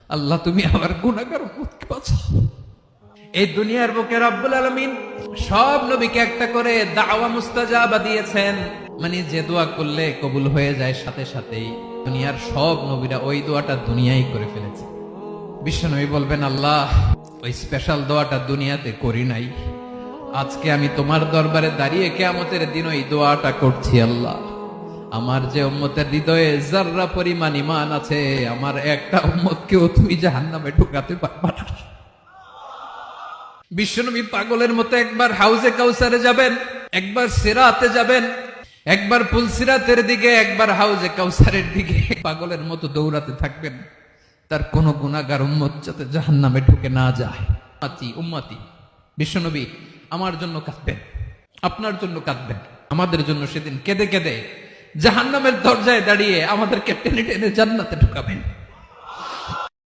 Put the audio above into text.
আল্লাহ তুমি আমার গুনাহগার উম্মতকে বাঁচাও। এই দুনিয়ার বুকে রব্বুল আলামিন সব নবীকে একটা করে দাওয়া মুস্তাজাবা দিয়েছেন, মানে যে দোয়া করলে কবুল হয়ে যায় সাথে সাথেই। দুনিয়ার সব নবীরা ওই দোয়াটা দুনিয়ায় করে ফেলেছে। বিশ্বনবী বলবেন, আল্লাহ ওই স্পেশাল দোয়াটা দুনিয়াতে করি নাই, আজকে আমি তোমার দরবারে দাঁড়িয়ে কিয়ামতের দিন ওই দোয়াটা করছি। আল্লাহ আমার যে উম্মতের হৃদয়ে যাররা পরিমাণ ঈমান আছে, আমার একটা উম্মতকেও তুমি জাহান্নামে ঢুকাতে পারবা না। বিশ্বনবী পাগলের মতো একবার হাউজে কাউসারে যাবেন, একবার সিরাতে যাবেন, একবার পুলসিরাতের দিকে, একবার হাউজে কাউসারের দিকে, পাগলের মতো দৌড়াতে থাকবেন, তার কোন গুনাহগার উম্মত যাতে জাহান্নামে ঢুকে না যায়। উম্মতি উম্মতি। বিশ্বনবী আমার জন্য কাঁদবেন, আপনার জন্য কাঁদবেন, আমাদের জন্য সেদিন কেঁদে কেঁদে জাহান্নামের দরজায় দাঁড়িয়ে আমাদেরকে টেনে টেনে জান্নাতে ঢুকাবেন।